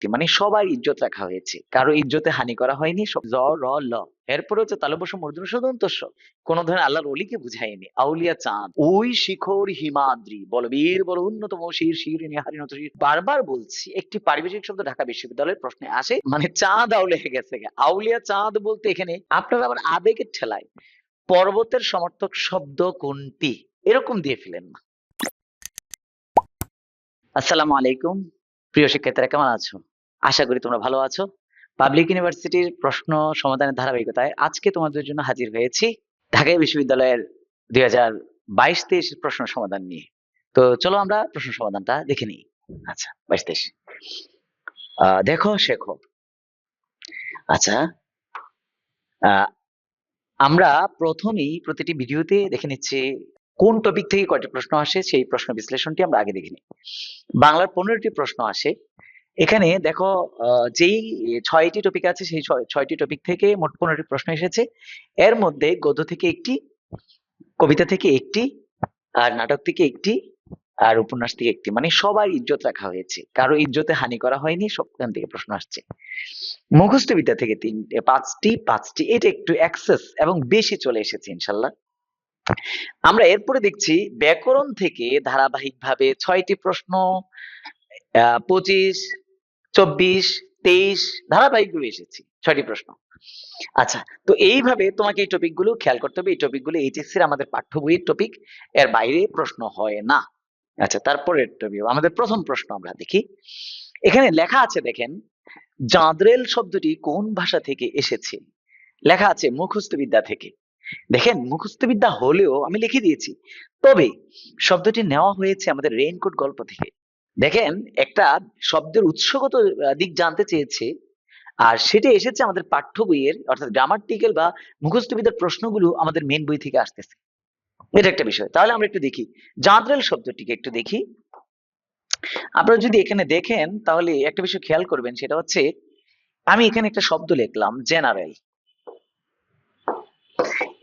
একটি, মানে সবার ইজ্জত রাখা হয়েছে, কারো ইজ্জতে হানি করা হয়নি। জ র ল, এরপরে হচ্ছে তালব্য মূর্ধন্য ষ দন্তস্ব। কোন ধরনের আল্লাহর অলিকে বুঝায়নি। আউলিয়া চাঁদ, ওই শিখর হিমাদ্রি, বলবীর বল উন্নতম শির শিরিনী হারিনত শির। বারবার বলছি, একটি পারিভাষিক শব্দ ঢাকা বিশ্ববিদ্যালয়ের প্রশ্নে আসে, মানে চাঁদ আউলে গেছে। আউলিয়া চাঁদ বলতে এখানে আপনারা আবার আবেগের ঠেলায় পর্বতের সমর্থক শব্দ কোনটি এরকম দিয়ে ফেলেন না। আসসালামু আলাইকুম, প্রিয় শিক্ষার্থীরা, কেমন আছো? আশা করি তোমরা ভালো আছো। পাবলিক ইউনিভার্সিটির প্রশ্ন সমাধানের ধারাবাহিকতায় আজকে তোমাদের জন্য হাজির হয়েছি ঢাকা বিশ্ববিদ্যালয়ের 2022-23 প্রশ্ন সমাধান নিয়ে। তো চলো আমরা প্রশ্ন সমাধানটা দেখে নিই। আচ্ছা, 22-23 দেখো শেখো। আচ্ছা, আমরা প্রথমেই প্রতিটি ভিডিওতে দেখে নিচ্ছি কোন টপিক থেকে কয়টি প্রশ্ন আসে, সেই প্রশ্ন বিশ্লেষণটি আমরা আগে দেখে নিই। বাংলার 15টি প্রশ্ন আসে। এখানে দেখো, যেই 6টি টপিক আছে, সেই 6টি টপিক থেকে মোট 15টি প্রশ্ন এসেছে। এর মধ্যে গদ্য থেকে একটি, কবিতা থেকে একটি, আর নাটক থেকে একটি, আর উপন্যাস থেকে একটি, মানে সবার ইজ্জত রাখা হয়েছে, কারো ইজ্জতে হানি করা হয়নি। সবখান থেকে প্রশ্ন আসছে। মুখস্থ বিদ্যা থেকে 5টি, এটা একটু এক্সেস এবং বেশি চলে এসেছে ইনশাল্লাহ। আমরা এরপরে দেখছি ব্যাকরণ থেকে ধারাবাহিকভাবে 6টি প্রশ্ন, 25, 24, 23 ধারাবাহিকভাবে এসেছে 6টি প্রশ্ন। আচ্ছা, তো এইভাবে তোমাকে এই টপিক গুলো খেয়াল করতে হবে। এই টপিক গুলো এইচএসসি এর আমাদের পাঠ্য বইয়ের টপিক, এর বাইরে প্রশ্ন হয় না। আচ্ছা, তারপরে টপিক আমাদের প্রথম প্রশ্ন আমরা দেখি। এখানে লেখা আছে, দেখেন, জাঁদরেল শব্দটি কোন ভাষা থেকে এসেছে? লেখা আছে মুখস্থ বিদ্যা থেকে। দেখেন, মুখস্থ বিদ্যা হলেও আমি লিখে দিয়েছি, তবে শব্দটি নেওয়া হয়েছে আমাদের রেইনকোট গল্প থেকে। দেখেন, একটা শব্দের উৎসগত দিক জানতে চেয়েছে, আর সেটা এসেছে আমাদের পাঠ্য বইয়ের, অর্থাৎ গ্রামাটিক্যাল বা মুখস্থ বিদ্যার প্রশ্নগুলো আমাদের মেন বই থেকে আসতেছে। এটা একটা বিষয়। তাহলে আমরা একটু দেখি জাঁদরেল শব্দটিকে একটু দেখি। আপনারা যদি এখানে দেখেন তাহলে একটা বিষয় খেয়াল করবেন, সেটা হচ্ছে আমি এখানে একটা শব্দ লিখলাম জেনারেল।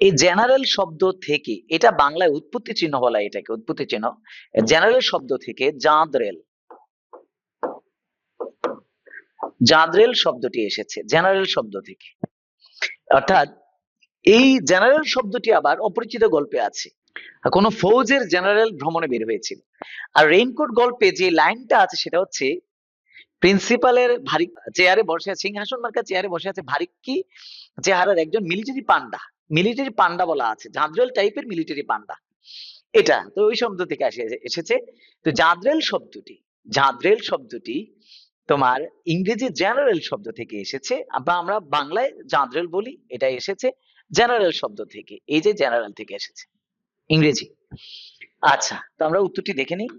এই জেনারেল শব্দ থেকে, এটা বাংলায় উৎপত্তি চিহ্ন বলা, এটাকে উৎপত্তি চিহ্ন। জেনারেল শব্দ থেকে জাঁদরেল, জাঁদরেল শব্দটি এসেছে জেনারেল শব্দ থেকে। অর্থাৎ এই জেনারেল শব্দটি আবার অপরিচিত গল্পে আছে। কোন ফৌজের জেনারেল ভ্রমণে বের হয়েছিল। আর রেইনকোট গল্পে যে লাইনটা আছে সেটা হচ্ছে, প্রিন্সিপালের ভারী চেয়ারে বসে আছে, সিংহাসন মার্কা চেয়ারে বসে আছে ভারী চেহারার একজন মিলিটারি পান্ডা। মিলিটারি পান্ডা বলা আছে, জাঁদরেল টাইপের মিলিটারি পান্ডা। এটা তো ওই শব্দ থেকে এসেছে। তো জাঁদরেল শব্দটি তোমার ইংরেজি জেনারেল শব্দ থেকে এসেছে, বা আমরা বাংলায় জাঁদরেল বলি, এটা এসেছে জেনারেল শব্দ থেকে। এই যে জেনারেল থেকে এসেছে ইংরেজি। আচ্ছা, তো আমরা উত্তরটি দেখে নিই।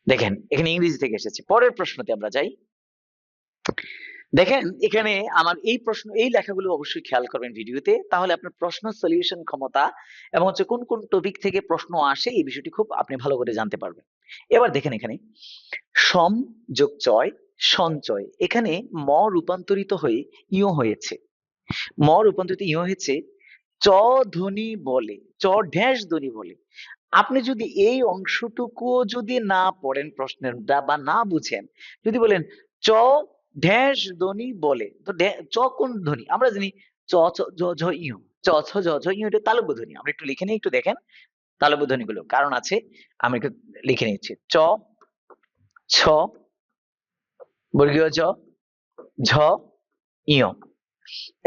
দেখেন, এখানে ইংরেজি থেকে এসেছে। পরের প্রশ্নতে আমরা যাই। দেখেন, এখানে আমার এই লেখাগুলো অবশ্যই খেয়াল করবেন ভিডিওতে, তাহলে আপনার প্রশ্ন সলিউশন ক্ষমতা এবং হচ্ছে কোন কোন টপিক থেকে প্রশ্ন আসে এই বিষয়টি খুব আপনি ভালো করে জানতে পারবেন। এবার দেখেন, এখানে সম যোগ চয় সঞ্চয়, এখানে ম রূপান্তরিত হয়ে ইয় হয়েছে। ম রূপান্তরিত ইয় হয়েছে চ ধ্বনি বলে, চ ঢ্যাস ধ্বনি বলে। আপনি যদি এই অংশটুকু যদি না পড়েন প্রশ্নের বা না বুঝেন, যদি বলেন চ ঢ্যাস ধ্বনি বলে, তো চ কোন ধ্বনি? আমরা জানি চ ছ জ ঝ ইয়, চ ছ জ ঝ ইয়, এটা তালব্য ধ্বনি। আমরা একটু লিখে নিই, একটু দেখেন তালব্য ধ্বনি গুলো, কারণ আছে। আমি একটু লিখে নিচ্ছি, চ, ছ, বর্গীয় জ, ঝ, ইয়।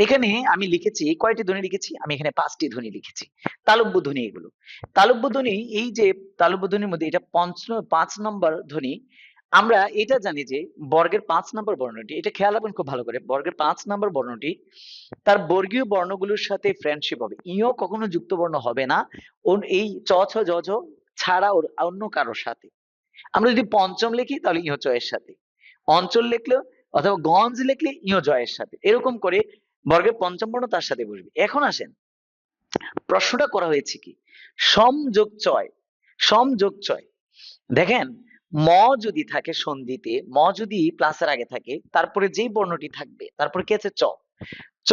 এখানে আমি লিখেছি কয়টি ধ্বনি লিখেছি? আমি এখানে 5টি ধ্বনি লিখেছি, তালব্য ধ্বনি এগুলো। তালব্য ধ্বনি, এই যে তালব্য ধ্বনির মধ্যে এটা 5 নম্বর ধ্বনি। আমরা এটা জানি যে বর্গের 5 নম্বর বর্ণটি, এটা খেয়াল রাখবেন খুব ভালো করে, বর্গের 5 নম্বর বর্ণটি তার বর্গীয় বর্ণগুলোর সাথে ফ্রেন্ডশিপ হবে। ইও কখনো যুক্ত বর্ণ হবে না এই চ ছ জ ঝ ছাড়া অন্য কারোর সাথে। আমরা যদি পঞ্চম লিখি তাহলে ইহ চ এর সাথে, অঞ্চল লিখলেও অথবা গঞ্জ লিখলে ইহ জ এর সাথে, এরকম করে বর্গের 5ম বর্ণ তার সাথে বসবে। এখন আসেন, প্রশ্নটা করা হয়েছে কি সম যোগ চয়, সম যোগ চয়। দেখেন, ম যদি থাকে সন্ধিতে, ম যদি প্লাসের আগে থাকে, তারপরে যেই বর্ণটি থাকবে তারপরে কি আছে? চ। চ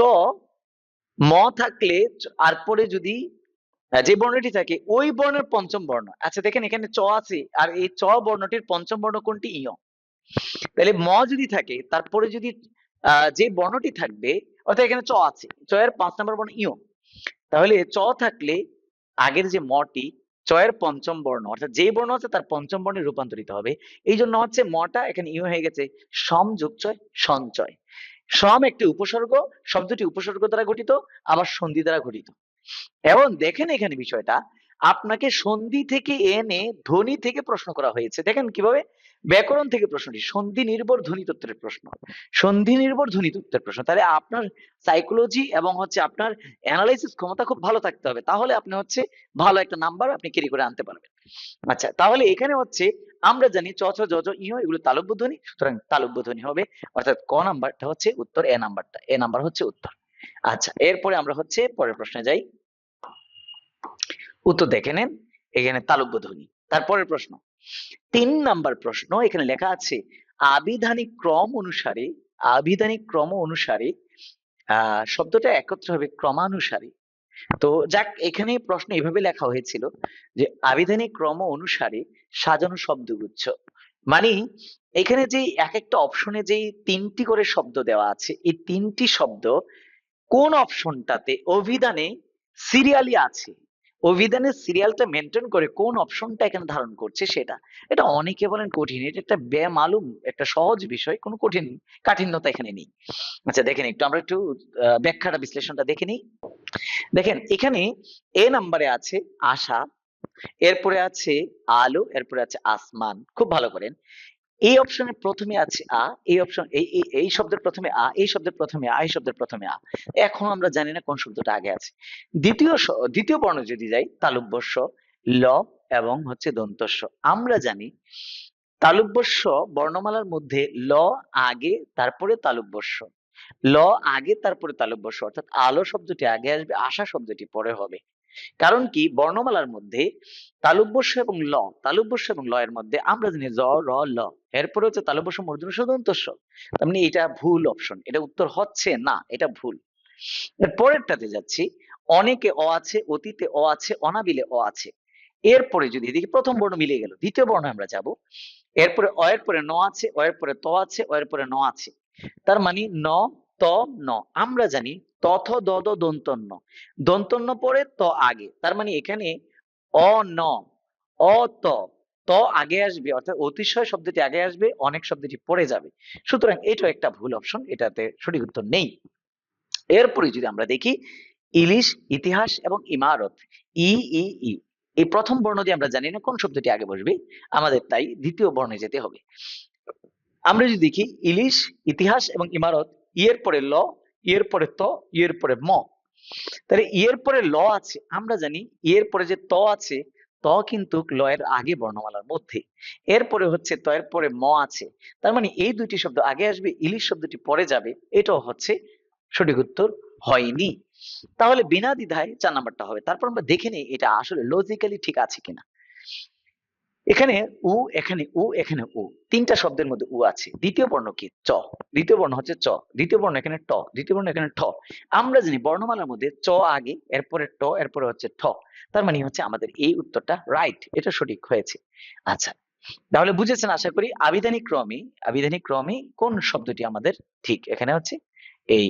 ম থাকলে আর পরে যদি যে বর্ণটি থাকে ওই বর্ণের পঞ্চম বর্ণ। আচ্ছা দেখেন এখানে চ আছে, আর এই চ বর্ণটির পঞ্চম বর্ণ কোনটি? ইয়। তাহলে ম যদি থাকে তারপরে যদি যে বর্ণটি থাকবে, অর্থাৎ এখানে চ আছে, চ এর 5 নম্বর বর্ণ ইয়, তাহলে চ থাকলে আগের যে মটি চ এর পঞ্চম বর্ণ অর্থাৎ যে বর্ণ আছে তার পঞ্চম বর্ণে রূপান্তরিত হবে। এই জন্য হচ্ছে মটা এখানে ইয় হয়ে গেছে সম যোগ চয় সঞ্চয়। সম একটি উপসর্গ, শব্দটি উপসর্গ দ্বারা গঠিত, আবার সন্ধি দ্বারা গঠিত। এবং দেখেন এখানে বিষয়টা আপনাকে সন্ধি থেকে এনে ধ্বনি থেকে প্রশ্ন করা হয়েছে। দেখেন কিভাবে ব্যাকরণ থেকে প্রশ্নটি সন্ধি নির্ভর ধ্বনি তত্ত্বের প্রশ্ন, সন্ধি নির্ভর ধ্বনি তত্ত্বের প্রশ্ন। তাহলে আপনার সাইকোলজি এবং হচ্ছে আপনার অ্যানালাইসিস ক্ষমতা খুব ভালো থাকতে হবে, তাহলে আপনি হচ্ছে ভালো একটা নাম্বার আপনি ক্যারি করে আনতে পারবেন। আচ্ছা তাহলে এখানে হচ্ছে আমরা জানি চ ছ জ জ ইহ এগুলো তালব্য ধ্বনি, সুতরাং তালব্য ধ্বনি হবে, অর্থাৎ ক নাম্বারটা হচ্ছে উত্তর, এ নাম্বারটা, এ নাম্বার হচ্ছে উত্তর। আচ্ছা এরপরে আমরা হচ্ছে পরের প্রশ্নে যাই। উত্তর দেখে নেন, এখানে তালব্য ধ্বনি। তারপরের প্রশ্ন 3 নাম্বার প্রশ্ন, এখানে লেখা আছে আবিধানিক ক্রম অনুসারে, আবিধানিক ক্রম অনুসারে শব্দটা একত্র হবে ক্রমানুসারে। তো যাক এখানে প্রশ্ন এভাবে লেখা হয়েছিল যে আবিধানিক ক্রম অনুসারে সাজানো শব্দগুচ্ছ, মানে এখানে যে এক একটা অপশনে যে 3টি করে শব্দ দেওয়া আছে, এই 3টি শব্দ কোন অপশনটাতে অভিধানে সিরিয়ালি আছে, অভিধানের সিরিয়ালটা মেনটেন করে কোন অপশনটা এখানে ধারণ করছে সেটা। এটা অনেকে বলেন কঠিন, এটা একটা বেমালুম একটা সহজ বিষয়, কোনো কঠিন কাঠিন্যতা এখানে নেই। আচ্ছা দেখেন একটু আমরা একটু ব্যাখ্যাটা বিশ্লেষণটা দেখে নিই। দেখেন এখানে এ নাম্বারে আছে আশা, এরপরে আছে আলো, এরপরে আছে আসমান। খুব ভালো করেন, এই অপশনের প্রথমে আছে আ, এই অপশন এই শব্দের প্রথমে আ, এই শব্দের প্রথমে আ, এই শব্দের প্রথমে আ। এখন আমরা জানি না কোন শব্দটা আগে আছে। দ্বিতীয় বর্ণ যদি যাই তালব্য স, ল এবং হচ্ছে দন্ত স। আমরা জানি তালব্য স বর্ণমালার মধ্যে ল আগে তারপরে তালব্য স, ল আগে তারপরে তালব্য স, অর্থাৎ আলো শব্দটি আগে আসবে, আশা শব্দটি পরে হবে। কারণ কি বর্ণমালার মধ্যে তালব্যস্য এবং ল, তালব্যস্য এবং ল এর মধ্যে আমরা জানি জ র ল, এরপরে হচ্ছে তালব্যস্য মূর্ধন্য ষ দন্তস্ব। তার মানে এটা ভুল অপশন, এটা উত্তর হচ্ছে না, এটা ভুল। এর পরেরটাতে যাচ্ছি, অনেকে অ আছে, অতীতে অ আছে, অনাবিলে অ আছে। এরপরে যদি এদিকে প্রথম বর্ণ মিলে গেল, দ্বিতীয় বর্ণ আমরা যাব, এরপরে অ এর পরে ন আছে, অ এর পরে ত আছে, অ এর পরে ন আছে। তার মানে ন ত ন। আমরা জানি তথ দ দ দন্তন্য, দন্তন্য পরে ত আগে, তার মানে এখানে অ ন অ ত, ত আগে আসবে, অর্থাৎ অতিশয় শব্দটি আগে আসবে, অনেক শব্দটি পড়ে যাবে। সুতরাং এটা একটা ভুল অপশন, এটাতে সঠিক উত্তর নেই। এরপরে যদি আমরা দেখি ইলিশ, ইতিহাস এবং ইমারত, ই ই ই, এই প্রথম বর্ণ দিয়ে আমরা জানি না কোন শব্দটি আগে বসবে, আমাদের তাই দ্বিতীয় বর্ণে যেতে হবে। আমরা যদি দেখি ইলিশ, ইতিহাস এবং ইমারত, ইয়ের পরে ল, ইয়ের পরে ত, ইয়ের পরে ম। তাহলে ইয়ের পরে ল আছে, আমরা জানি ইয়ের পরে যে ত আছে, ত কিন্তু ল এর আগে বর্ণমালার মধ্যে, এরপরে হচ্ছে ত এর পরে ম আছে। তার মানে এই দুইটি শব্দ আগে আসবে, ইলিশ শব্দটি পরে যাবে, এটাও হচ্ছে সঠিক উত্তর হয়নি। তাহলে বিনা দ্বিধায় 4 নাম্বারটা হবে। তারপর আমরা দেখে নিই এটা আসলে লজিক্যালি ঠিক আছে কিনা। এখানে উ, এখানে উ, এখানে উ, 3টা শব্দের মধ্যে উ আছে। দ্বিতীয় বর্ণ কি? চ। দ্বিতীয় বর্ণ হচ্ছে চ, দ্বিতীয় বর্ণ এখানে ট, দ্বিতীয় বর্ণ এখানে ঠ। আমরা জানি বর্ণমালার মধ্যে চ আগে, এরপরে ট, এরপরে হচ্ছে ঠ। তার মানে হচ্ছে আমাদের এই উত্তরটা রাইট, এটা সঠিক হয়েছে। আচ্ছা তাহলে বুঝেছেন আশা করি আবিধানিক ক্রমে, আবিধানিক ক্রমে কোন শব্দটি আমাদের ঠিক, এখানে হচ্ছে এই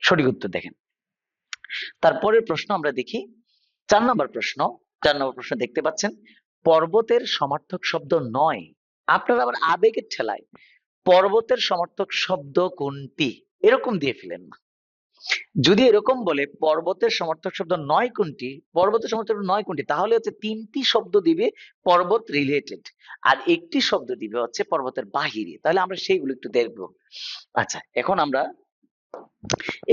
সঠিক উত্তর। দেখেন তারপরের প্রশ্ন আমরা দেখি 4 নম্বর প্রশ্ন। 4 নম্বর প্রশ্ন দেখতে পাচ্ছেন পর্বতের সমার্থক শব্দ নয়। আপনারা আবার আবেগের ঠেলায় পর্বতের সমার্থক শব্দ কোনটি এরকম দিয়ে ফেলেন না। যদি এরকম বলে পর্বতের সমার্থক শব্দ নয় কোনটি, পর্বতের সমার্থক নয় কোনটি, তাহলে হচ্ছে 3টি শব্দ দিবে পর্বত রিলেটেড, আর একটি শব্দ দিবে হচ্ছে পর্বতের বাহিরে। তাহলে আমরা সেইগুলো একটু দেখবো। আচ্ছা এখন আমরা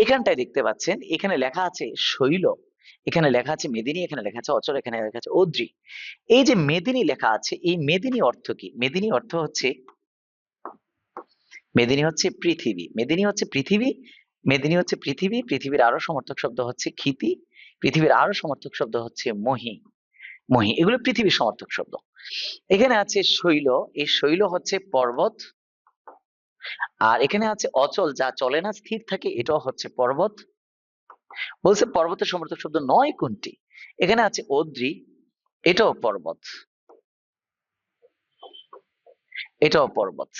এখানটায় দেখতে পাচ্ছেন এখানে লেখা আছে শৈল, এখানে লেখা আছে মেদিনী, এখানে লেখা আছে অচল, এখানে লেখা আছে অদ্রি। এই যে মেদিনী লেখা আছে, এই মেদিনী অর্থ কি? মেদিনী অর্থ হচ্ছে, মেদিনী হচ্ছে পৃথিবী, মেদিনী হচ্ছে পৃথিবী, মেদিনী হচ্ছে পৃথিবী, পৃথিবীর আরো সমর্থক শব্দ হচ্ছে ক্ষিতি, পৃথিবীর আরো সমর্থক শব্দ হচ্ছে মহি, মহি, এগুলো পৃথিবীর সমর্থক শব্দ। এখানে আছে শৈল, এই শৈল হচ্ছে পর্বত, আর এখানে আছে অচল, যা চলে না স্থির থাকে, এটাও হচ্ছে পর্বত। বলছে পর্বতের সমর্থক শব্দ নয় কোনটি, এখানে আছে অদ্রি, এটাও পর্বত, এটাও পর্বত।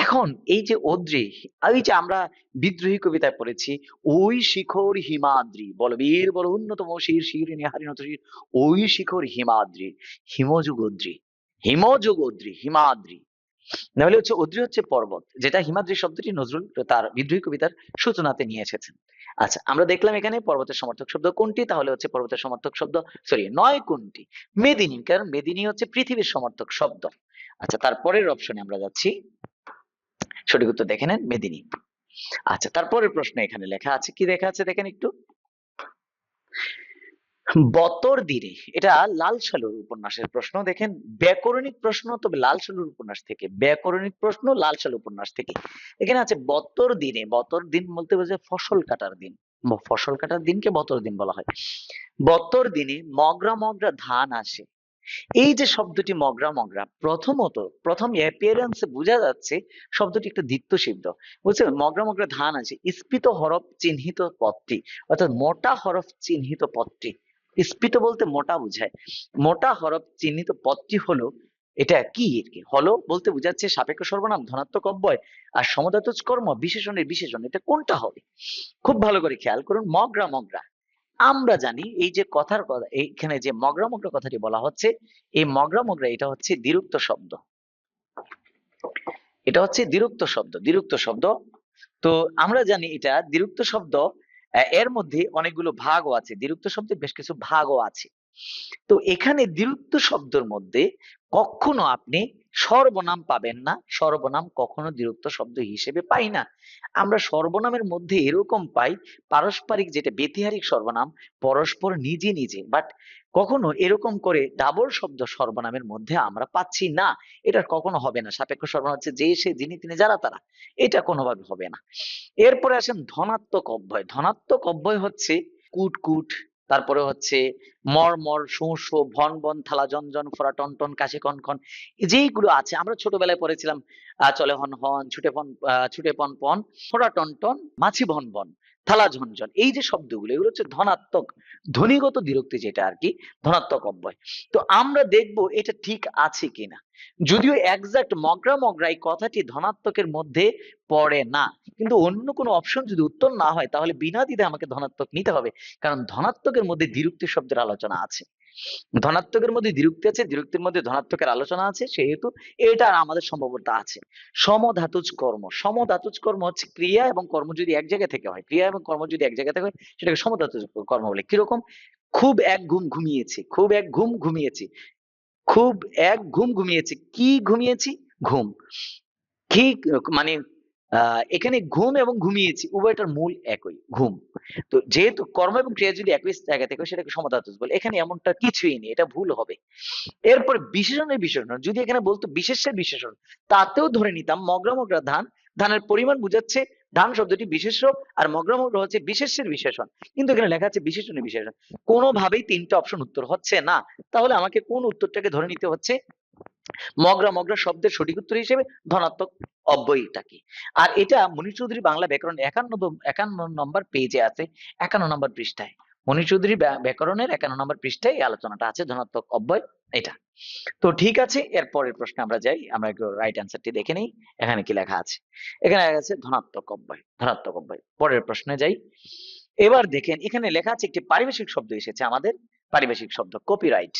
এখন এই যে অদ্রি, এই যে আমরা বিদ্রোহী কবিতায় পড়েছি, ওই শিখর হিমাদ্রি, বল বীর বল অন্যতম শির শিরিনী হারিনত শির, ওই শিখর হিমাদ্রি, হিমযুগ অদ্রি, হিমযুগ অদ্রি, হিমাদ্রি। নাহলে হচ্ছে অদ্রি হচ্ছে পর্বত, যেটা হিমাদ্রি শব্দটি নজরুল তার বিদ্রোহী কবিতার সূচনাতে নিয়ে এসেছেন। আচ্ছা, আমরা দেখলাম এখানে পর্বতের সমর্থক শব্দ কোনটি, তাহলে হচ্ছে পর্বতের সমর্থক শব্দ সরি নয় কোনটি, মেদিনী, কারণ মেদিনী হচ্ছে পৃথিবীর সমর্থক শব্দ। আচ্ছা, তারপরের অপশনে আমরা যাচ্ছি, সঠিক উত্তর দেখে নেন মেদিনী। আচ্ছা, তারপরের প্রশ্ন এখানে লেখা আছে, কি লেখা আছে দেখেন একটু, বতর দিনে, এটা লাল সালুর উপন্যাসের প্রশ্ন, দেখেন ব্যাকরণিক প্রশ্ন, তবে লাল সালুর উপন্যাস থেকে, ব্যাকরণিক প্রশ্ন লাল সালু উপন্যাস থেকে। এখানে আছে বতর দিনে, বতর দিন বলতে বোঝায় ফসল কাটার দিন, ফসল কাটার দিনকে বতর দিন বলা হয়। বতর দিনে মগরা মগরা ধান আসে, এই যে শব্দটি মগরা মগরা, প্রথমত প্রথম অ্যাপিয়ারেন্সে বোঝা যাচ্ছে শব্দটি একটা দ্বিত্ব শব্দ, বুঝছেন? মগরা মগরা ধান আছে, স্ফীত হরফ চিহ্নিত পদটি, অর্থাৎ মোটা হরফ চিহ্নিত পদটি, স্ফীত বলতে মোটা বোঝায়, মোটা হরফ চিহ্নিত পদটি হলো, এটা কি এর কি হলো বলতে বোঝাচ্ছে সাপেক্ষ সর্বনাম, ধনাত্মক অব্যয়, আর সমধাতুজ কর্ম, বিশেষণের বিশেষণ, এটা কোনটা হবে? খুব ভালো করে খেয়াল করুন, মগরা মগরা, আমরা জানি এই যে কথার কথা, এইখানে যে মগরা মগরা কথাটি বলা হচ্ছে, এই মগরা মগরা এটা হচ্ছে দ্বিরুক্ত শব্দ, এটা হচ্ছে দ্বিরুক্ত শব্দ, দ্বিরুক্ত শব্দ। তো আমরা জানি এটা দ্বিরুক্ত শব্দ, এর মধ্যে অনেকগুলো ভাগও আছে, দ্বিরুক্ত শব্দের বেশ কিছু ভাগও আছে। তো এখানে দ্বিরুক্ত শব্দের মধ্যে কখনো আপনি সর্বনাম পাবেন না, সর্বনাম কখনো দ্বিরুক্ত শব্দ হিসেবে পাই না। আমরা সর্বনামের মধ্যে এরকম পাই পারস্পরিক, যেটা ব্যতিহারিক সর্বনাম, পরস্পর নিজে নিজে, বাট কখনো এরকম করে ডাবল শব্দ সর্বনামের মধ্যে আমরা পাচ্ছি না, এটা কখনো হবে না। সাপেক্ষ সর্বনাম হচ্ছে যে সে যিনি তিনি যারা তারা, এটা কোনোভাবে হবে না। এরপরে আসেন ধনাত্মক অব্যয়, ধনাত্মক অব্যয় হচ্ছে কুট কুট, তারপরে হচ্ছে মর মর, শো শো, ভন বন, থালা জন জন, ফোরা টন টন, কাশি কন খন, যেইগুলো আছে আমরা ছোটবেলায় পড়েছিলাম, চলে হন হন, ছুটে পন, ছুটে পন পন, ফোরা টন টন, মাছি ভন বন, থালা ঝনঝন, এই যে শব্দগুলো এগুলো হচ্ছে ধনাত্মক, ধ্বনিগত বিরক্তি যেটা আর কি, ধনাত্মক অব্যয়। তো আমরা দেখব এটা ঠিক আছে কিনা, যদিও একজাক্ট মগরা মগরা এই কথাটি ধনাত্মকের মধ্যে পড়ে না, কিন্তু অন্য কোনো অপশন যদি উত্তর না হয় তাহলে বিনা দ্বিধায় আমাকে ধনাত্মক নিতে হবে, কারণ ধনাত্মকের মধ্যে দ্বিরুক্তি শব্দের আলোচনা আছে, ধনাত্মকের মধ্যে দ্বিরুক্তি আছে, দ্বিরুক্তির মধ্যে ধনাত্মকের আলোচনা আছে, সেহেতু এটা আমাদের সম্ভাব্যতা আছে। সমধাতুজ কর্ম, সমধাতুজ কর্ম হচ্ছে ক্রিয়া এবং কর্ম যদি এক জায়গা থেকে হয়, ক্রিয়া এবং কর্ম যদি এক জায়গা থেকে হয় সেটাকে সমধাতুজ কর্ম বলে। কিরকম? খুব এক ঘুম ঘুমিয়েছি, খুব এক ঘুম ঘুমিয়েছি, খুব এক ঘুম ঘুমিয়েছি, কি ঘুমিয়েছি? ঘুম। কি মানে এখানে ঘুম এবং ঘুমিয়েছি উভয়টার মূল একই, ঘুম। তো যেহেতু কর্ম এবং ক্রিয়া যদি একই জায়গা থেকে হয়, সেটাকে সমধাতুজ বলে, এখানে এমনটা কিছুই নেই, এটা ভুল হবে। এরপর বিশেষণের বিশেষণ, যদি এখানে বলতো বিশেষের বিশেষণ, তাতেও ধরে নিতাম মগরা মগরা ধান, ধানের পরিমাণ বুঝাচ্ছে, ধান শব্দটি বিশেষ্য, আর মগরা মগরা হচ্ছে বিশেষের বিশেষণ, কিন্তু এখানে লেখা আছে বিশেষণের বিশেষণ, কোনোভাবেই তিনটা অপশন উত্তর হচ্ছে না। তাহলে আমাকে কোন উত্তরটাকে ধরে নিতে হচ্ছে? মগরা মগরা শব্দের সঠিক উত্তর হিসেবে ধনাত্মক অব্যয়টা কি। আর এটা মনির চৌধুরী বাংলা ব্যাকরণ 51 নম্বর পেজে আছে, 51 নম্বর পৃষ্ঠায়, মনির চৌধুরী ব্যাকরণের 51 নম্বর পৃষ্ঠায় এই আলোচনাটা আছে, ধনাত্মক অব্যয় এটা। তো ঠিক আছে, এর পরের প্রশ্নে আমরা যাই, আমরা একটু রাইট অ্যান্সারটি দেখে নেই, এখানে কি লেখা আছে। এখানে লেখা আছে ধনাত্মক অব্যয়, ধনাত্মক অব্যয়। পরের প্রশ্নে যাই। এবার দেখেন এখানে লেখা আছে একটি পারিভাষিক শব্দ এসেছে আমাদের, পারিভাষিক শব্দ কপিরাইট।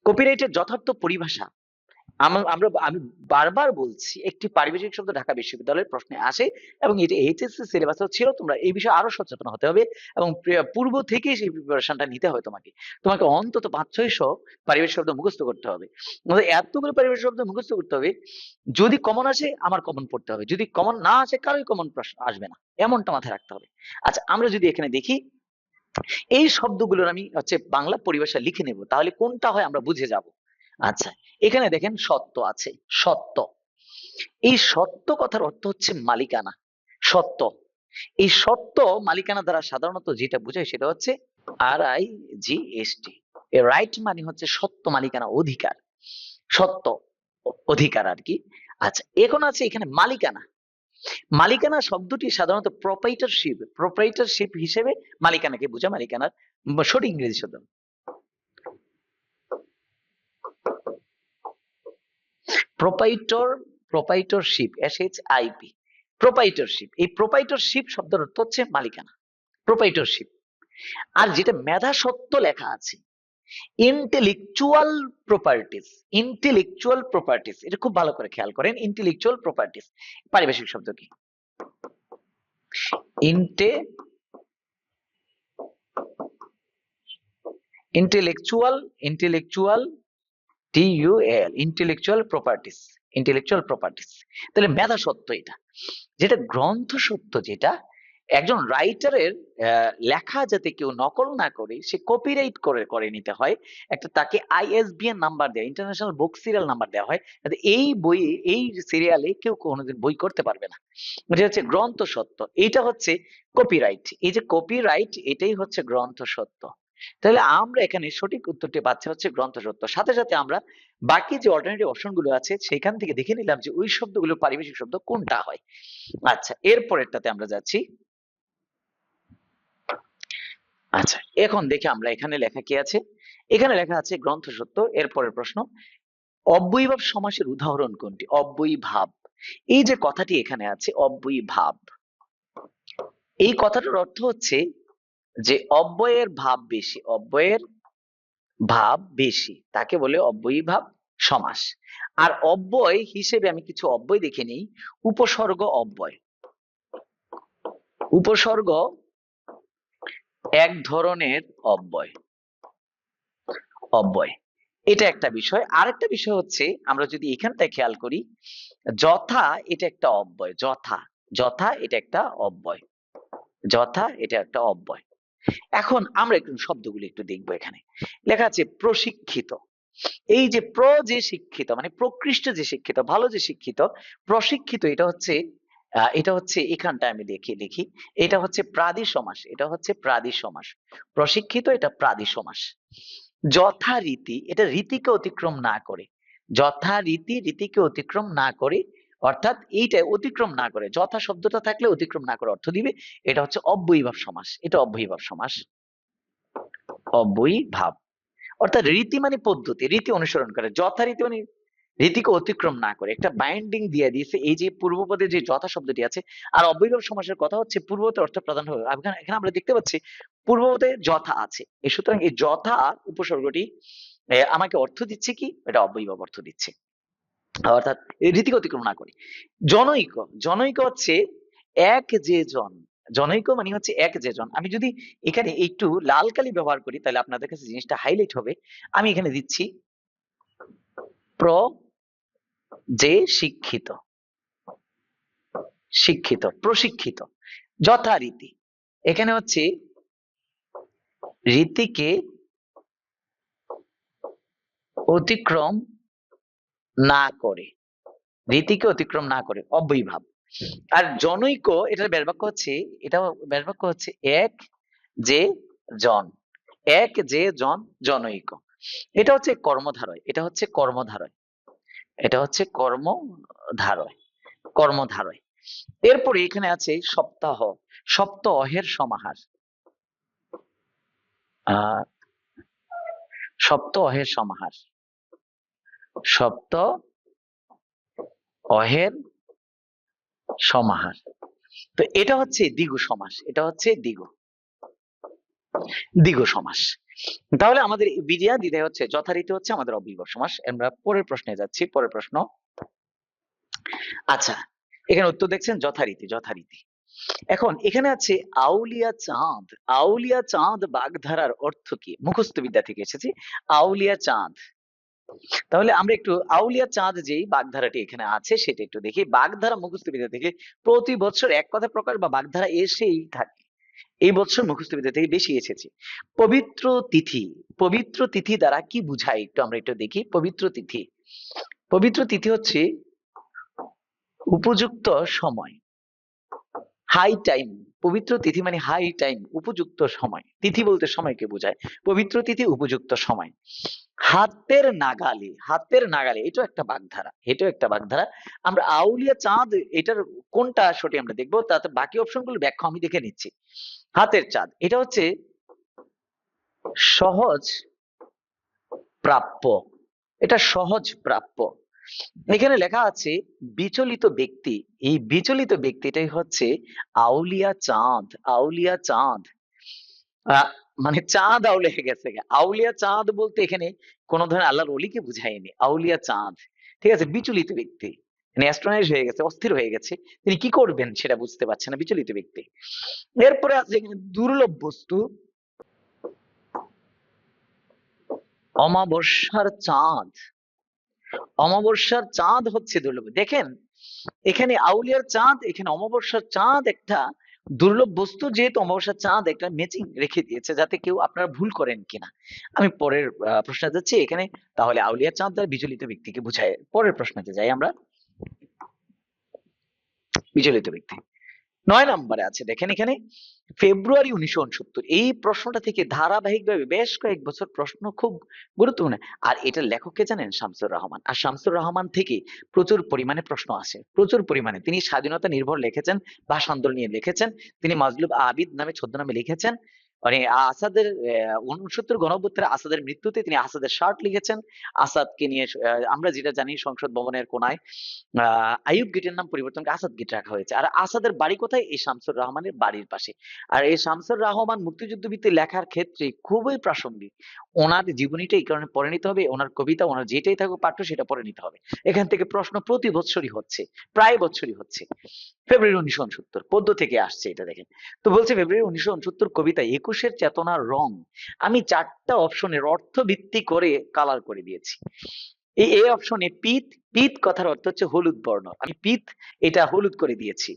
কপিরাইটের যথার্থ পরিভাষা, আমি বারবার বলছি, একটি পারিভাষিক শব্দ ঢাকা বিশ্ববিদ্যালয়ের প্রশ্নে আসে এবং এটা এইচএসসি সিলেবাসেও ছিল, তোমরা এই বিষয়ে আরো সচেতন হতে হবে এবং পূর্ব থেকেই সেই প্রিপারেশনটা নিতে হবে। তোমাকে তোমাকে অন্তত 5-600 পারিভাষিক শব্দ মুখস্থ করতে হবে, আমাদের এতগুলো পারিভাষিক শব্দ মুখস্থ করতে হবে, যদি কমন আসে আমার কমন পড়তে হবে, যদি কমন না আসে কারোই কমন প্রশ্ন আসবে না, এমনটা মাথায় রাখতে হবে। আচ্ছা, আমরা যদি এখানে দেখি এই শব্দগুলোর আমি হচ্ছে বাংলা পরিভাষা লিখে নেব, তাহলে কোনটা হয় আমরা বুঝে যাব। আচ্ছা, এখানে দেখেন সত্য আছে, সত্য, এই সত্য কথার অর্থ হচ্ছে মালিকানা, সত্য। এই সত্য মালিকানা দ্বারা সাধারণত যেটা বোঝায় সেটা হচ্ছে RIGST, এর রাইট মানে হচ্ছে সত্য মালিকানা, অধিকার, সত্য অধিকার আর কি। আচ্ছা, এখন আছে এখানে মালিকানা, মালিকানা শব্দটি সাধারণত প্রপাইটারশিপ হিসেবে মালিকানাকে বোঝায়, মালিকানার সঠিক ইংরেজি শব্দ প্রোপাইটর, প্রোপাইটরশিপ, SHIP, প্রোপাইটরশিপ। এই প্রোপাইটরশিপ শব্দের অর্থ হচ্ছে মালিকানা, প্রোপাইটরশিপ। আর যেটা মেধা সত্ত্ব লেখা আছে, ইন্টেলেকচুয়াল প্রপার্টিস, ইন্টেলেকচুয়াল প্রপার্টিস, এটা খুব ভালো করে খেয়াল করেন। ইন্টেলেকচুয়াল প্রপার্টিস পারিভাষিক শব্দ কি? Intellectual, intellectual, TUAL, intellectual properties, intellectual properties. তাহলে মেধা সত্ত্ব এটা, যেটা গ্রন্থ সত্ত্ব, যেটা একজন রাইটারের লেখা যাতে কেউ নকল না করে, সে কপিরাইট করে নিতে হয়, একটা তাকে ISBN নাম্বার দেয়, ইন্টারন্যাশনাল বুক সিরিয়াল নাম্বার দেওয়া হয়, যাতে এই বই, এই সিরিয়ালে কেউ কোনোদিন বই করতে পারবে না। এটা হচ্ছে গ্রন্থ সত্ত্ব, এইটা হচ্ছে কপিরাইট। এই যে কপিরাইট, এটাই হচ্ছে গ্রন্থ সত্ত্ব। তাহলে আমরা এখানে সঠিক উত্তরটি পাচ্ছি হচ্ছে গ্রন্থ সত্ত্ব। সাথে সাথে আমরা বাকি যে অল্টারনেটিভ অপশন গুলো আছে সেখান থেকে দেখে নিলাম যে ওই শব্দগুলো পারিভাষিক শব্দ কোনটা হয়। আচ্ছা, এরপরেরটাতে আমরা যাচ্ছি। আচ্ছা, এখন দেখি আমরা এখানে লেখা কি আছে। এখানে লেখা আছে গ্রন্থ সত্য। এরপরের প্রশ্ন, অব্যয়ীভাব সমাসের উদাহরণ কোনটি? অব্যয়ীভাব, এই যে কথাটি এখানে আছে অব্যয়ীভাব, এই কথাটার অর্থ হচ্ছে যে অব্যয়ের ভাব বেশি, অব্যয়ের ভাব বেশি, তাকে বলে অব্যয়ীভাব সমাস। আর অব্যয় হিসেবে আমি কিছু অব্যয় দেখে নিই। উপসর্গ অব্যয়, উপসর্গ এক ধরনের অব্যয়, অব্যয়, এটা একটা বিষয়। আরেকটা বিষয় হচ্ছে, আমরা যদি এখানটায় খেয়াল করি, যথা এটা একটা অব্যয়, যথা, যথা এটা একটা অব্যয়, যথা এটা একটা অব্যয়। এখন আমরা একটু শব্দগুলো একটু দেখবো। এখানে লেখা আছে প্রশিক্ষিত, এই যে যে শিক্ষিত মানে প্রকৃষ্ট যে শিক্ষিত, ভালো যে শিক্ষিত, প্রশিক্ষিত, এটা হচ্ছে এখানটায় আমি দেখি এটা হচ্ছে প্রাদি সমাস, এটা হচ্ছে প্রাদি সমাস। প্রশিক্ষিত এটা প্রাদি সমাস। যথারীতি, এটা রীতিকে অতিক্রম না করে, যথারীতি রীতিকে অতিক্রম না করে, অর্থাৎ এইটা অতিক্রম না করে, যথা শব্দটা থাকলে অতিক্রম না করে অর্থ দিবে, এটা হচ্ছে অব্যয়ীভাব সমাস, এটা অব্যয়ীভাব সমাস, অব্যয়ীভাব। অর্থাৎ রীতি মানে পদ্ধতি, রীতি অনুসরণ করে, যথারীতি মানে রীতিকে অতিক্রম না করে, একটা বাইন্ডিং দিয়ে দিয়েছে এই যে পূর্বপদে যে যথা শব্দটি আছে। আর অব্যয়ীভাব সমাসের কথা হচ্ছে পূর্বপদের অর্থ প্রধান হবে। এখানে আমরা দেখতে পাচ্ছি পূর্বপদে যথা আছে, সুতরাং এই যথা উপসর্গটি আমাকে অর্থ দিচ্ছে কি? এটা অব্যয়ীভাব অর্থ দিচ্ছে, অর্থাৎ রীতিকে অতিক্রম না করে। জনৈক, জনৈক হচ্ছে এক যে জন, জনৈক মানে হচ্ছে এক যে জন। আমি যদি এখানে একটু লাল কালি ব্যবহার করি তাহলে আপনাদের কাছে জিনিসটা হাইলাইট হবে। আমি এখানে দিচ্ছি যে শিক্ষিত, শিক্ষিত, প্রশিক্ষিত, যথারীতি, এখানে হচ্ছে রীতিকে অতিক্রম না করে, রীতিকে অতিক্রম না করে, অব্যয়ীভাব। আর জনৈক, এটার ব্যাসবাক্য হচ্ছে, এটা ব্যাসবাক্য হচ্ছে এক যে জন, এক যে জন, জনৈক। এটা হচ্ছে কর্মধারয়, এটা হচ্ছে কর্মধারয়, এটা হচ্ছে কর্মধারয়, কর্মধারয়। এরপরে এখানে আছে সপ্তাহ, সপ্তাহের সমাহার, আহ সপ্তাহের সমাহার, সপ্তাহের সমাহার। তো এটা হচ্ছে দ্বিগু সমাস, এটা হচ্ছে দ্বিগু সমাস। তাহলে আমাদের বিজয়া দ্বিধায় হচ্ছে যথারীতি হচ্ছে আমাদের অব্যয়ীভাব সমাস। আমরা পরের প্রশ্নে যাচ্ছি। পরের প্রশ্ন, আচ্ছা এখানে উত্তর দেখছেন যথারীতি, যথারীতি। এখন এখানে আছে আউলিয়া চাঁদ, আউলিয়া চাঁদ বাগধারার অর্থ কি? মুখস্থ বিদ্যা থেকে এসেছে আউলিয়া চাঁদ। তাহলে আমরা একটু আউলিয়া চাঁদ যেই বাগধারাটি এখানে আছে সেটা একটু দেখি। বাগধারা মুখস্থ বিদ্যা থেকে প্রতি বছর এক কথা প্রকাশ বা বাগধারা এসেই থাকে, এই বছর মুখস্থ বিদ্যা থেকে বেশি এসেছে। পবিত্র তিথি, পবিত্র তিথি দ্বারা কি বুঝায় একটু আমরা একটু দেখি। পবিত্র তিথি, পবিত্র তিথি হচ্ছে উপযুক্ত সময়, হাই টাইম। পবিত্র তিথি মানে হাই টাইম, উপযুক্ত সময়। তিথি বলতে সময়কে বোঝায়, পবিত্র তিথি উপযুক্ত সময়। হাতের নাগালে, হাতের নাগালে, এটাও একটা বাগধারা, এটাও একটা বাগধারা। আমরা আউলিয়া চাঁদ এটার কোনটা সঠিক আমরা দেখবো, তাতে বাকি অপশনগুলো ব্যাখ্যা আমি দেখে নিচ্ছি। হাতের চাঁদ এটা হচ্ছে সহজ প্রাপ্য, এটা সহজ প্রাপ্য, এখানে লেখা আছে বিচলিত ব্যক্তি। এই বিচলিত ব্যক্তিটাই হচ্ছে আউলিয়া চাঁদ। আউলিয়া চাঁদ আহ, মানে চাঁদ আউলে গেছে। আউলিয়া চাঁদ বলতে এখানে কোন ধরনের আল্লাহর অলিকে বুঝায়নি, আউলিয়া চাঁদ। ঠিক আছে, বিচলিত ব্যক্তি মানে অ্যাস্ট্রোনাইজ হয়ে গেছে, অস্থির হয়ে গেছে, তিনি কি করবেন সেটা বুঝতে পারছেন না, বিচলিত ব্যক্তি। এরপরে আছে এখানে দুর্লভ বস্তু, অমাবস্যার চাঁদ। অমাবস্যার চাঁদ হচ্ছে দুর্লভ। দেখেন এখানে আউলিয়ার চাঁদ, এখানে অমাবস্যার চাঁদ একটা দুর্লভ বস্তু, যেহেতু অমাবস্যার চাঁদ একটা ম্যাচিং রেখে দিয়েছে যাতে কেউ আপনারা ভুল করেন কিনা। আমি পরের প্রশ্নে যাচ্ছি। এখানে তাহলে আউলিয়ার চাঁদ দ্বারা বিচলিত ব্যক্তিকে বুঝায়। পরের প্রশ্নতে যাই আমরা। বিচলিত ব্যক্তি 9 নম্বরে আছে, দেখেন এখানে ফেব্রুয়ারি 1969। এই প্রশ্নটা থেকে ধারাবাহিকভাবে বেশ কয়েক বছর প্রশ্ন খুব গুরুত্বপূর্ণ। আর এটার লেখককে জানেন? শামসুর রহমান। আর শামসুর রহমান থেকে প্রচুর পরিমাণে প্রশ্ন আসে, প্রচুর পরিমাণে। তিনি স্বাধীনতা নির্ভর লিখেছেন, ভাষা আন্দোলন নিয়ে লিখেছেন, তিনি মাজলুব আবিদ নামে ছদ্মনামে লিখেছেন। মানে আসাদের 69 গণঅভ্যুত্থানে আসাদের মৃত্যুতে তিনি আসাদের শার্ট লিখেছেন। আসাদকে নিয়ে আমরা যেটা জানি সংসদ ভবনের কোনায় আইয়ুব গেটের নাম পরিবর্তন করে আসাদ গেট রাখা হয়েছে। আর আসাদের বাড়ি কোথায়? এই শামসুর রহমানের বাড়ির পাশে। আর এই শামসুর রহমান মুক্তিযুদ্ধ ভিত্তিক লেখার ক্ষেত্রে খুবই প্রাসঙ্গিক। ওনার জীবনীটা এই কারণে পড়ে নিতে হবে, ওনার কবিতা, ওনার যেটাই থাকুক পাঠ্য সেটা পড়ে নিতে হবে। এখান থেকে প্রশ্ন প্রতি বছরই হচ্ছে, প্রায় বছরই হচ্ছে। ফেব্রুয়ারি 1969 পদ্য থেকে আসছে এটা, দেখেন। তো বলছে ফেব্রুয়ারি 1969 কবিতা একুশের চেতনার রং। আমি 4টা অপশনের অর্থ ভিত্তি করে কালার করে দিয়েছি। এই অপশনে পিত, পিত কথার অর্থ হচ্ছে হলুদ বর্ণ, আমি পিত এটা হলুদ করে দিয়েছি।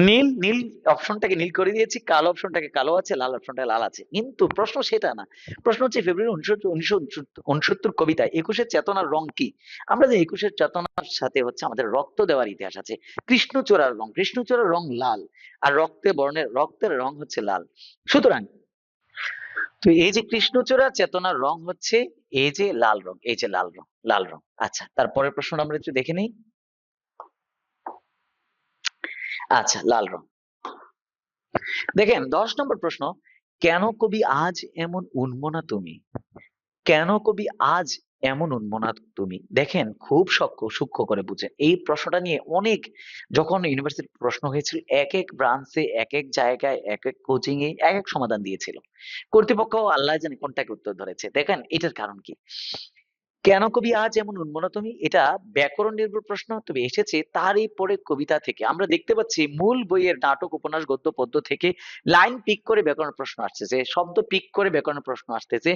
নীল, নীল অপশনটাকে নীল করে দিয়েছি, কালো অপশনটাকে কালো আছে, লাল অপশনটা লাল আছে। কিন্তু প্রশ্ন সেটা না। প্রশ্ন হচ্ছে ফেব্রুয়ারি 1969 কবিতা একুশের চেতনার রং কি? আমরা যে একুশের চেতনার সাথে হচ্ছে আমাদের রক্ত দেওয়ার ইতিহাস আছে। কৃষ্ণচূড়ার রং, কৃষ্ণচূড়ার রং লাল, আর রক্তের রং হচ্ছে লাল। সুতরাং তো এই যে কৃষ্ণচূড়া চেতনার রং হচ্ছে এই যে লাল রং, এই যে লাল রং, লাল রং। আচ্ছা, তারপরের প্রশ্ন আমরা একটু দেখে নিই। আচ্ছা, লাল রং। দেখেন 10 নম্বর প্রশ্ন, কেন কবি আজ এমন উন্মনা তুমি? কেন কবি আজ এমন উন্মনা তুমি? দেখেন খুব সূক্ষ্ম করে বুঝেন। এই প্রশ্নটা নিয়ে অনেক, যখন ইউনিভার্সিটি প্রশ্ন হয়েছিল, এক এক ব্রাঞ্চে, এক এক জায়গায়, এক এক কোচিং এ এক এক সমাধান দিয়েছিল কর্তৃপক্ষ। আল্লাহ জানে কোনটাকে উত্তর ধরেছে। দেখেন এটার কারণ কি? কেন কবি আজ এমন উন্মনা তুমি, এটা ব্যাকরণ নির্ভর প্রশ্ন, তবে এসেছে তারই পরে কবিতা থেকে। আমরা দেখতে পাচ্ছি মূল বইয়ের নাটক, উপন্যাস, গদ্য, পদ্য থেকে লাইন পিক করে ব্যাকরণ প্রশ্ন আসতেছে, শব্দ পিক করে ব্যাকরণ প্রশ্ন আসতেছে,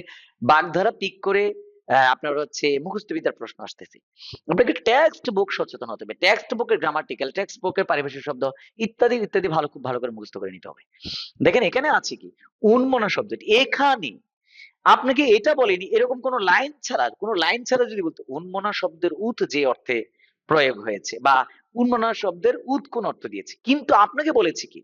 বাগধারা পিক করে আপনার হচ্ছে মুখস্থ বিদ্যার প্রশ্ন আসতেছে। আপনাকে টেক্সট বুক সচেতন হতে হবে। টেক্সট বুকের গ্রামাটিক্যাল, টেক্সট বুকের পারিভাষিক শব্দ ইত্যাদি ইত্যাদি খুব ভালো করে মুখস্থ করে নিতে হবে। দেখেন এখানে আছে কি উন্মনা শব্দটি, এখানে আপনাকে এটা বলেনি এরকম কোন লাইন ছাড়া, কোন লাইন ছাড়া যদি বলতো উন্মনা শব্দের উত যে অর্থে প্রয়োগ হয়েছে, বা উন্মনা শব্দের উত কোন অর্থ দিয়েছে, কিন্তু আপনাকে বলেছে কি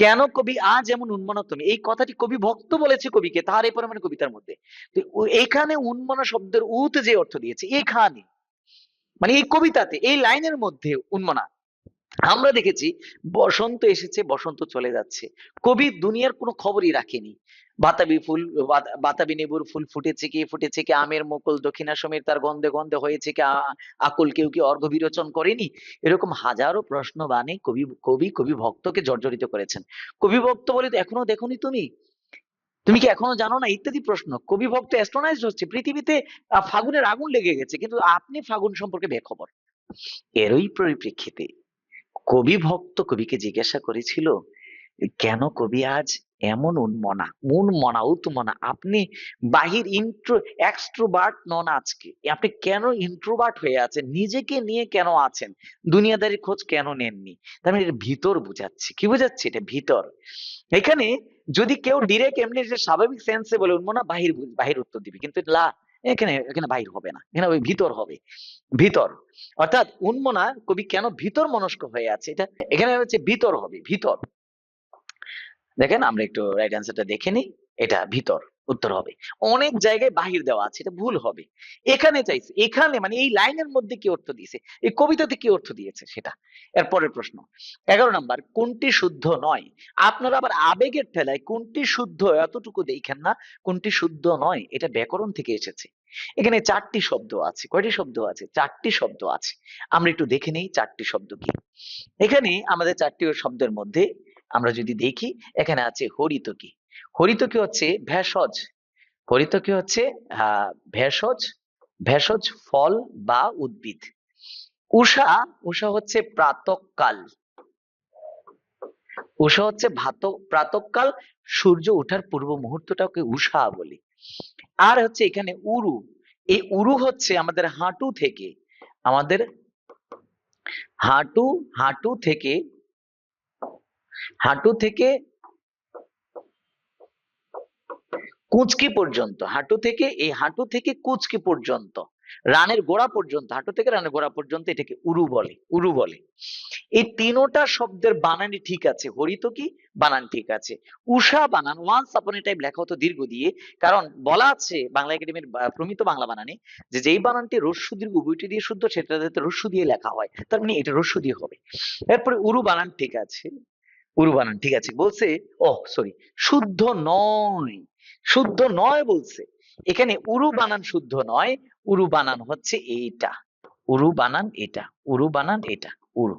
কেন কবি আজ এমন উন্মনা তুমি, এই কথাটি কবি ভক্ত বলেছে কবিকে তার এই পরিমাণে কবিতার মধ্যে। তো এখানে উন্মনা শব্দের উত যে অর্থ দিয়েছে এখানে, মানে এই কবিতাতে এই লাইনের মধ্যে উন্মনা। আমরা দেখেছি বসন্ত এসেছে, বসন্ত চলে যাচ্ছে, কবি দুনিয়ার কোনো খবরই রাখেনি। বাতাবি ফুল, বাতাবি লেবুর ফুল ফুটেছে কি, আমের মুকুল দক্ষিণা সমীর তার গন্ধে গন্ধে হয়েছে কি, আকুল কেউ কি অর্ঘ্য বিরোচন করেনি? এরকম হাজারো প্রশ্ন বাণী কবি কবি কবি ভক্তকে জর্জরিত করেছেন। কবি ভক্ত বলে তো এখনো দেখোনি তুমি, তুমি কি এখনো জানো না, ইত্যাদি প্রশ্ন। কবি ভক্ত অ্যাস্ট্রোনাইজড হচ্ছে পৃথিবীতে। ফাগুনের আগুন লেগে গেছে, কিন্তু আপনি ফাগুন সম্পর্কে বেখবর। এরই পরিপ্রেক্ষিতে কবি ভক্ত কবিকে জিজ্ঞাসা করেছিল, কেন কবি আজ এমন উন্মনা, উন্মনা, আপনি বাহির এক্সট্রোভার্ট নন আজকে, আপনি কেন ইন্ট্রোভার্ট হয়ে আছেন, নিজেকে নিয়ে কেন আছেন, দুনিয়াদারির খোঁজ কেন নেননি? তার মানে এটা ভিতর বুঝাচ্ছে। কি বুঝাচ্ছে? এটা ভিতর। এখানে যদি কেউ ডিরেক্ট এমনি যে স্বাভাবিক সেন্সে বলে উন্মনা, বাহির বাহির উত্তর দিবে, কিন্তু এখানে এখানে বাহির হবে না, এখানে ওই ভিতর হবে, ভিতর। অর্থাৎ উন্মনা কবি কেন ভিতর মনস্ক হয়ে আছে, এটা এখানে হচ্ছে ভিতর হবে, ভিতর। দেখেন আমরা একটু রাইট অ্যান্সারটা দেখে নিই, এটা ভিতর। উত্তর হবে। অনেক জায়গায় বাহির দেওয়া আছে, এটা ভুল হবে। এখানে চাইছে, এখানে মানে এই লাইনের মধ্যে কি অর্থ দিয়েছে, এই কবিতাতে কি অর্থ দিয়েছে সেটা। এরপরের প্রশ্ন 11 নাম্বার, কোনটি শুদ্ধ নয়? আপনারা আবার আবেগের ঠেলায় কোনটি শুদ্ধ এতটুকু দেখেন না, কোনটি শুদ্ধ নয় এটা ব্যাকরণ থেকে এসেছে। এখানে 4টি শব্দ আছে। কয়টি শব্দ আছে? 4টি শব্দ আছে। আমরা একটু দেখে নেই 4টি শব্দ কি। এখানে আমাদের 4টি শব্দের মধ্যে আমরা যদি দেখি, এখানে আছে হরিতকি। হরিতকি হচ্ছে ভেষজ। হরিতকি হচ্ছে ভেষজ, ভেষজ ফল বা উদ্ভিদ। উষা, উষা হচ্ছে প্রাতঃকাল। উষা হচ্ছে প্রাতঃকাল, সূর্য ওঠার পূর্ব মুহূর্তটাকে উষা বলি। আর হচ্ছে এখানে উরু। এই উরু হচ্ছে আমাদের হাঁটু থেকে, আমাদের হাঁটু, হাঁটু থেকে, হাঁটু থেকে কুঁচকি পর্যন্ত, হাঁটু থেকে, এই হাঁটু থেকে কুঁচকি পর্যন্ত, রানের গোড়া পর্যন্ত, হাঁটু থেকে রানের গোড়া পর্যন্ত এটাকে উরু বলে, উরু বলে। এই তিনোটা শব্দের বানানই ঠিক আছে। হরিতকি বানান ঠিক আছে। উষা বানান ওয়ান্স আপন এ টাইম লেখা হতো দীর্ঘ দিয়ে, কারণ বলা আছে বাংলা একাডেমির প্রমিত বাংলা বানানে যে যেই বানানটি রস্যু দীর্ঘ উভয়টি দিয়ে শুদ্ধ সেটা যাতে রস্যু দিয়ে লেখা হয়, তার মানে এটা রস্যু দিয়ে হবে। এরপরে উরু বানান ঠিক আছে, উরু বানান ঠিক আছে বলছে। ও সরি, শুদ্ধ নয়, শুদ্ধ নয় বলছে। এখানে উরু বানান শুদ্ধ নয়, উরু বানান হচ্ছে এইটা, উরু বানান এটা, উরু বানান এটা, উরু,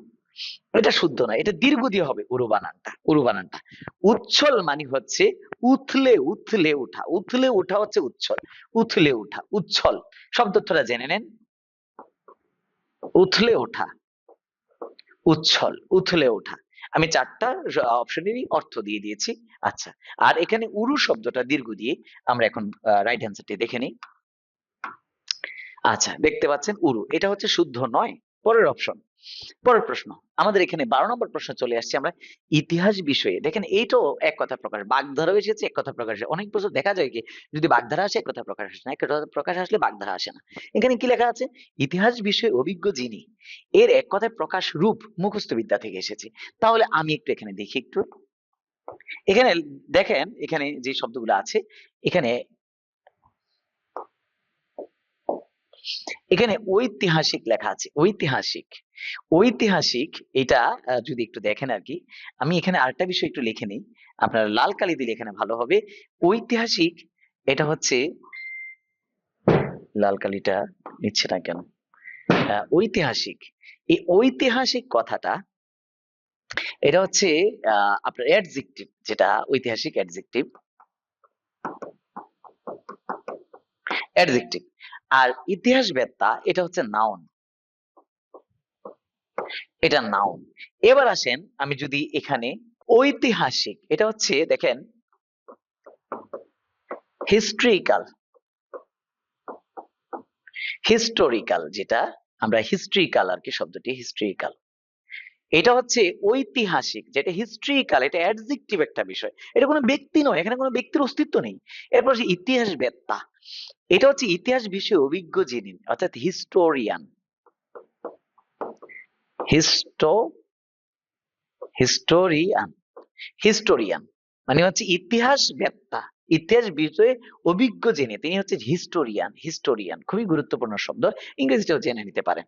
এটা শুদ্ধ নয়, এটা দীর্ঘ দিয়ে হবে উরু বানানটা, উরু বানানটা। উচ্ছল মানে হচ্ছে উথলে, উথলে উঠা, উথলে উঠা হচ্ছে উচ্ছল, উথলে উঠা, উচ্ছল শব্দটা জেনে নেন। উথলে ওঠা, উচ্ছল, উথলে ওঠা। আমি 4টা অপশনেরই অর্থ দিয়ে দিয়েছি। আচ্ছা, আর এখানে উরু শব্দটা দীর্ঘ দিয়ে আমরা এখন রাইট অ্যান্সারটি দেখে নিই। আচ্ছা, দেখতে পাচ্ছেন উরু, এটা হচ্ছে শুদ্ধ নয়। পরের অপশন, পরের প্রশ্ন আমাদের এখানে 12 নম্বর প্রশ্ন চলে আসছে আমরা ইতিহাস বিষয়ে। দেখেন এইটাও এক কথা প্রকাশ, বাগধারা এসেছে এক কথা প্রকাশ। অনেক প্রশ্ন দেখা যায় কি যদি বাগধারা আসে এক কথা প্রকাশ আসে না, এক কথা প্রকাশ আসলে বাগধারা আসে না। এখানে কি লেখা আছে? ইতিহাস বিষয়ে অভিজ্ঞ যিনি, এর এক কথায় প্রকাশ রূপ মুখস্থ বিদ্যা থেকে এসেছে। তাহলে আমি একটু এখানে দেখি একটু, এখানে দেখেন এখানে যে শব্দগুলো আছে, এখানে এখানে ঐতিহাসিক লেখা আছে, ঐতিহাসিক, ঐতিহাসিক। এটা যদি একটু দেখেন আর কি, আমি এখানে আরেকটা বিষয় একটু লিখে নিই, আপনার লাল কালি দিয়ে এখানে ভালো হবে। ঐতিহাসিক, এটা হচ্ছে, লাল কালিটা নিচ্ছে না কেন, ঐতিহাসিক, এই ঐতিহাসিক কথাটা এটা হচ্ছে আপনার অ্যাডজেক্টিভ, যেটা ঐতিহাসিক অ্যাডজেক্টিভ, অ্যাডজেক্টিভ। আর ইতিহাসবেত্তা এটা হচ্ছে নাউন, এটা নাউন। এবার আসেন আমি যদি এখানে ঐতিহাসিক, এটা হচ্ছে দেখেন হিস্ট্রিক্যাল, হিস্টোরিক্যাল, যেটা আমরা হিস্ট্রিক্যাল আর কি শব্দটি হিস্ট্রিক্যাল, এটা হচ্ছে ঐতিহাসিক, যেটা হিস্ট্রিক্যাল, এটা অ্যাডজেক্টিভ একটা বিষয়, এটা কোনো ব্যক্তি নয়, এখানে কোনো ব্যক্তির অস্তিত্ব নেই। এরপর হচ্ছে ইতিহাসবেত্তা, এটা হচ্ছে ইতিহাস বিষয়ে অভিজ্ঞ যিনি, অর্থাৎ হিস্টোরিয়ান, হিস্টো, হিস্টোরিয়ান, হিস্টোরিয়ান মানে হচ্ছে ইতিহাস বেত্তা, ইতিহাস বিষয়ে অভিজ্ঞ জেনে তিনি হচ্ছে হিস্টোরিয়ান, হিস্টোরিয়ান খুবই গুরুত্বপূর্ণ শব্দ, ইংরেজিটাও জেনে নিতে পারেন।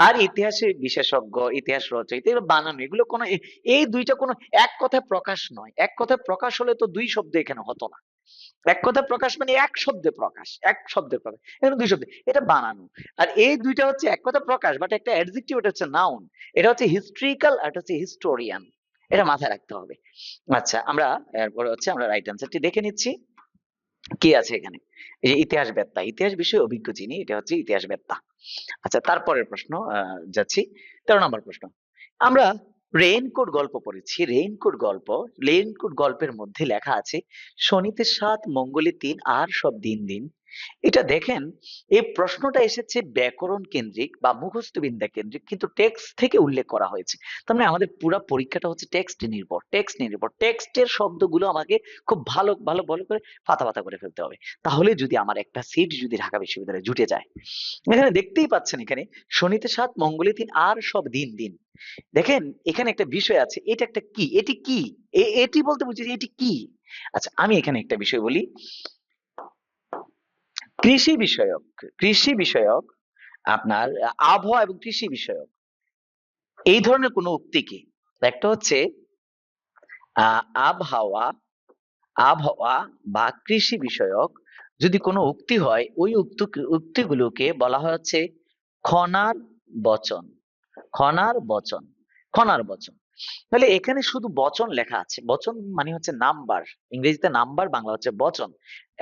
আর ইতিহাসের বিশেষজ্ঞ, ইতিহাস রচয়িতা, এগুলো বানানো, এগুলো কোনো এই দুইটা কোনো এক কথায় প্রকাশ নয়। এক কথায় প্রকাশ হলে তো দুই শব্দ এখানে হতো না। এক কথায় প্রকাশ মানে এক শব্দে প্রকাশ, এক শব্দে প্রকাশ, এখানে দুই শব্দে, এটা বানানো। আর এই দুইটা হচ্ছে এক কথা প্রকাশ বাট একটা অ্যাডজেক্টিভ, এটা হচ্ছে নাউন, এটা হচ্ছে হিস্ট্রিক্যাল আর এটা হচ্ছে হিস্টোরিয়ান, এটা মাথায় রাখতে হবে। আচ্ছা, আমরা এরপরে হচ্ছে আমরা রাইট অ্যান্সারটি দেখে নিচ্ছি কি আছে এখানে। এই যে ইতিহাসবেত্তা, ইতিহাস বিষয়ে অভিজ্ঞ যিনি, এটা হচ্ছে ইতিহাসবেত্তা। আচ্ছা, তারপরের প্রশ্ন যাচ্ছি, 13 নম্বর প্রশ্ন। আমরা রেইনকোট গল্প পড়েছি, রেইনকোট গল্প, রেইনকোট গল্পের মধ্যে লেখা আছে শনিতে 7 মঙ্গলে 3 আর সব দিন দিন। এটা দেখেন, এই প্রশ্নটা এসেছে ব্যাকরণ কেন্দ্রিক বা মুখস্থ বিদ্যা কেন্দ্রিক, কিন্তু টেক্সট থেকে উল্লেখ করা হয়েছে। তার মানে আমাদের পুরো পরীক্ষাটা হচ্ছে টেক্সট নির্ভর, টেক্সট নির্ভর, টেক্সটের শব্দগুলো আমাকে খুব ভালো ভালো ভালো করে ফাতা ফাতা করে ফেলতে হবে, তাহলে যদি আমার একটা সিট যদি ঢাকা বিশ্ববিদ্যালয়ে জুটে যায়। এখানে দেখতেই পাচ্ছেন, এখানে শনিতে 7 মঙ্গলে 3 আর সব দিন দিন। দেখেন এখানে একটা বিষয় আছে, এটা একটা কি, এটি কি, এটি বলতে বুঝছি যে এটি কি। আচ্ছা, আমি এখানে একটা বিষয় বলি, কৃষি বিষয়ক, কৃষি বিষয়ক আপনার আবহাওয়া এবং কৃষি বিষয়ক এই ধরনের কোন উক্তি কি? একটা হচ্ছে আবহাওয়া, আবহাওয়া বা কৃষি বিষয়ক যদি কোনো উক্তি হয়, ওই উক্তিগুলোকে বলা হয় হচ্ছে খনার বচন। খনার বচন, খনার বচন। তাহলে এখানে শুধু বচন লেখা আছে। বচন মানে হচ্ছে নাম্বার, ইংরেজিতে নাম্বার, বাংলা হচ্ছে বচন।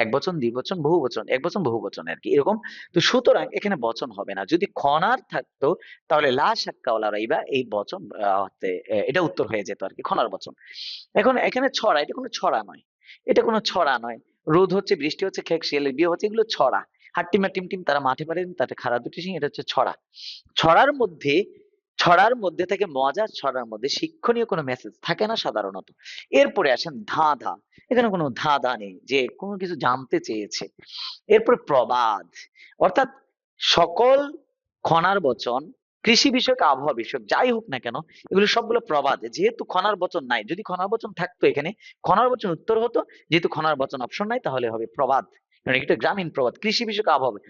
এক বচন, দ্বিবচন, বহু বচন, এক বচন, বহু বচন আর কি এরকম। তো সুতরাং এখানে বচন হবে না। যদি খনার থাকতো তাহলে লা শাক্কা ওয়ালা রাইবা এই বচন এটা উত্তর হয়ে যেত আর কি, খনার বচন। এখন এখানে ছড়া, এটা কোনো ছড়া নয়, এটা কোনো ছড়া নয়। রোদ হচ্ছে, বৃষ্টি হচ্ছে, খেক শিয়ালের বিয়ে হচ্ছে, এগুলো ছড়া। হাট্টিমা টিম টিম তারা মাঠে পারেন, তাতে খাড়া দুটি সিং, এটা হচ্ছে ছড়া। ছড়ার মধ্যে, ছড়ার মধ্যে থেকে মজার, ছড়ার মধ্যে শিক্ষণীয় কোনো মেসেজ থাকে না সাধারণত। এরপরে আসেন ধাঁধা। এখানে কোনো ধাঁধা নেই যে কোনো কিছু জানতে চেয়েছে। এরপরে প্রবাদ, অর্থাৎ সকল খনার বচন, কৃষি বিষয়ক, আবহাওয়া বিষয়ক যাই হোক না কেন, এগুলো সবগুলো প্রবাদ। যেহেতু খনার বচন নাই, যদি খনার বচন থাকতো এখানে খনার বচন উত্তর হতো, যেহেতু খনার বচন অপশন নাই তাহলে হবে প্রবাদ, কারণ এটা গ্রামীণ প্রবাদ। কৃষি বিষয়ক আবহাওয়া,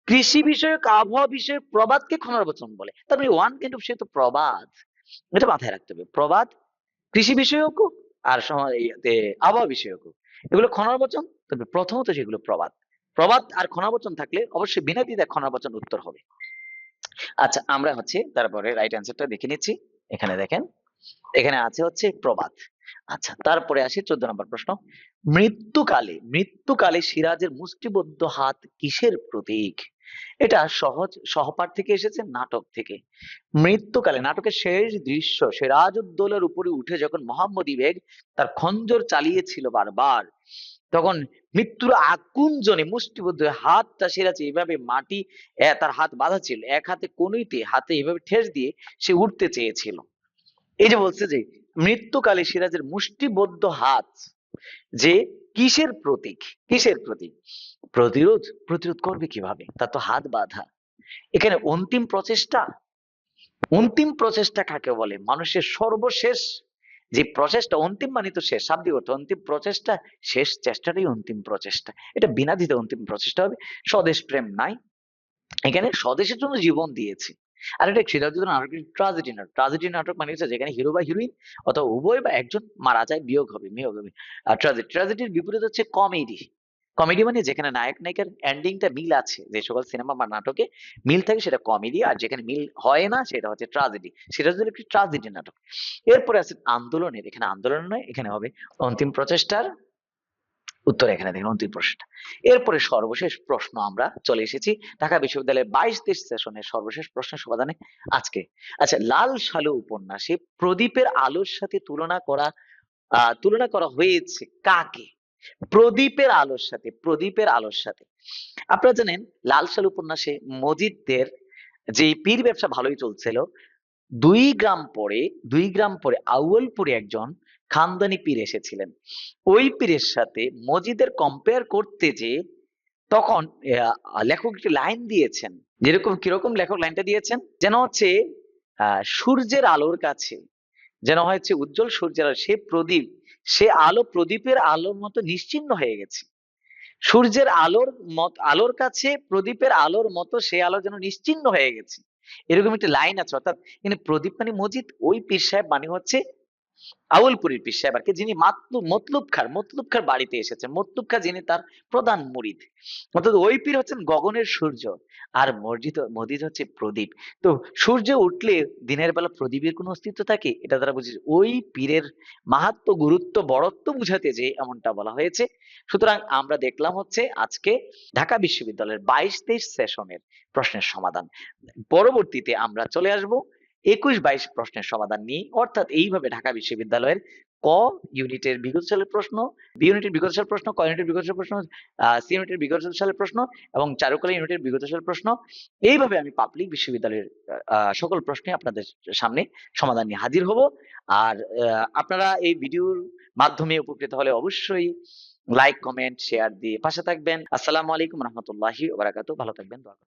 কৃষি বিষয়ক আবহাওয়া বিষয়ক প্রবাদকে খনার বচন বলে। তার মানে ওয়ান কাইন্ড অফ সে তো প্রবাদ, এটা মাথায় রাখতে হবে। প্রবাদ কৃষি বিষয়ক আর আবহাওয়া বিষয়ক, এগুলো খনার বচন। তবে প্রথমত যেগুলো প্রবাদ, প্রবাদ আর খনাবচন থাকলে অবশ্যই বিনা দ্বিধায় খনাবচন উত্তর হবে। আচ্ছা, আমরা হচ্ছে তারপরে রাইট অ্যান্সারটা দেখে নিচ্ছি। এখানে দেখেন, এখানে আছে হচ্ছে প্রবাদ। আচ্ছা, তারপরে আসি 14 নম্বর প্রশ্ন। মৃত্যুকালে, মৃত্যুকালে সিরাজের মুষ্টিবদ্ধ হাত কিসের প্রতীক? এটা সহজ, সহপাঠ থেকে এসেছে, নাটক থেকে। মৃত্যুকালে নাটকের শেষ দৃশ্য, সিরাজউদ্দৌলার উপরে উঠে যখন মোহাম্মদী বেগ তার খঞ্জর চালিয়েছিল বারবার, তখন মৃত্যুর আকুঞ্জনে মুষ্টিবদ্ধ হয়ে হাতটা সিরাজ এইভাবে মাটি, তার হাত বাঁধা ছিল, এক হাতে কনুইতে, হাতে এইভাবে ঠেস দিয়ে সে উঠতে চেয়েছিল। এই যে বলছে যে মৃত্যুকালে সিরাজের মুষ্টিবদ্ধ হাত যে কিসের প্রতীক? কিসের প্রতীক? প্রতিরোধ, প্রতিরোধ করবে কিভাবে, তার তো হাত বাঁধা। এখানে অন্তিম প্রচেষ্টা, অন্তিম প্রচেষ্টা কাকে বলে? মানুষের সর্বশেষ যে প্রচেষ্টা, অন্তিম মানে তো শেষ, শাব্দিক অর্থ অন্তিম প্রচেষ্টা, শেষ চেষ্টাটাই অন্তিম প্রচেষ্টা। এটা বিনা দ্বিধায় অন্তিম প্রচেষ্টা হবে। স্বদেশ প্রেম নাই, এখানে স্বদেশের জন্য জীবন দিয়েছে। আর এটা সিরাজউদ্দৌলা নাটক ট্রাজেডি নাটক। ট্রাজেডি নাটক মানে হচ্ছে যেখানে হিরো বা হিরোইন অথবা উভয় বা একজন মারা যায়, বিয়োগ হবে, বিয়োগ হবে। আর ট্রাজেডি, ট্রাজেডির বিপরীত হচ্ছে কমেডি। কমেডি মানে যেখানে নায়ক নায়িকার এন্ডিংটা মিল আছে, যে সকল সিনেমা বা নাটকে মিল থাকে সেটা কমেডি, আর যেখানে মিল হয় না সেটা হচ্ছে ট্রাজেডি। সেটা হচ্ছে একটি ট্রাজেডি নাটক। এরপরে আছে আন্দোলনের, এখানে আন্দোলন নয়, এখানে হবে অন্তিম প্রচেষ্টার উত্তর। এখানে দেখেন অন্তিম প্রশ্নটা। এরপরে সর্বশেষ প্রশ্ন আমরা চলে এসেছি ঢাকা বিশ্ববিদ্যালয়ের 22-23 সেশনের সর্বশেষ প্রশ্নের সমাধানে আজকে। আচ্ছা, লাল সালু উপন্যাসে প্রদীপের আলোর সাথে তুলনা করা হয়েছে কাকে? প্রদীপের আলোর সাথে, প্রদীপের আলোর সাথে। আপনারা জানেন লাল সালু উপন্যাসে মজিদদের যে পীর ব্যবসা ভালোই চলছিল, 2 গ্রাম পরে, 2 গ্রাম পরে আউয়ালপুরে একজন খানদানি পীর এসেছিলেন। ওই পীরের সাথে মজিদের কম্পেয়ার করতে যে তখন লেখক একটি লাইন দিয়েছেন, যেরকম, কিরকম লেখক লাইনটা দিয়েছেন, যেন হচ্ছে সূর্যের আলোর কাছে, যেন হচ্ছে উজ্জ্বল সূর্যের আলো, সে প্রদীপ, সে আলো প্রদীপের আলোর মতো নিশ্চিহ্ন হয়ে গেছে। সূর্যের আলোর কাছে প্রদীপের আলোর মতো সে আলো যেন নিশ্চিহ্ন হয়ে গেছে, এরকম একটা লাইন আছে। অর্থাৎ কিন্তু প্রদীপ মানে মজিদ, ওই পীর সাহেব মানে হচ্ছে আউলপুরীর পীর সাহেব আর কি, যিনি মতলুব খার বাড়িতে এসেছেন। মতলুব খা যিনি তার প্রধান মুরিদ। অর্থাৎ ওই পীর হচ্ছেন গগনের সূর্য, আর মজিদ হচ্ছে প্রদীপ। তো সূর্য উঠলে দিনের বেলা প্রদীপের কোনো অস্তিত্ব থাকে, এটা তারা বুঝেছে। ওই পীরের মাহাত্ম্য, গুরুত্ব, বড়ত্ব বুঝাতে যে এমনটা বলা হয়েছে। সুতরাং আমরা দেখলাম হচ্ছে আজকে ঢাকা বিশ্ববিদ্যালয়ের 22-23 সেশনের প্রশ্নের সমাধান। পরবর্তীতে আমরা চলে আসব 21-22 প্রশ্নের সমাধান নিয়ে। অর্থাৎ এইভাবে ঢাকা বিশ্ববিদ্যালয়ের ক ইউনিটের বিগত সালের প্রশ্ন, বি ইউনিটের বিগত সালের প্রশ্ন, ক ইউনিটের বিগত সালের প্রশ্ন, সি ইউনিটের বিগত সালের প্রশ্ন এবং চারুকলা ইউনিটের বিগত সালের প্রশ্ন, এইভাবে আমি পাবলিক বিশ্ববিদ্যালয়ের সকল প্রশ্নে আপনাদের সামনে সমাধান নিয়ে হাজির হব। আর আপনারা এই ভিডিওর মাধ্যমে উপকৃত হলে অবশ্যই লাইক, কমেন্ট, শেয়ার দিয়ে পাশে থাকবেন। আসসালামু আলাইকুম রহমতুল্লাহি ওয়া বারাকাতুহু। ভালো থাকবেন, দোয়া করবেন।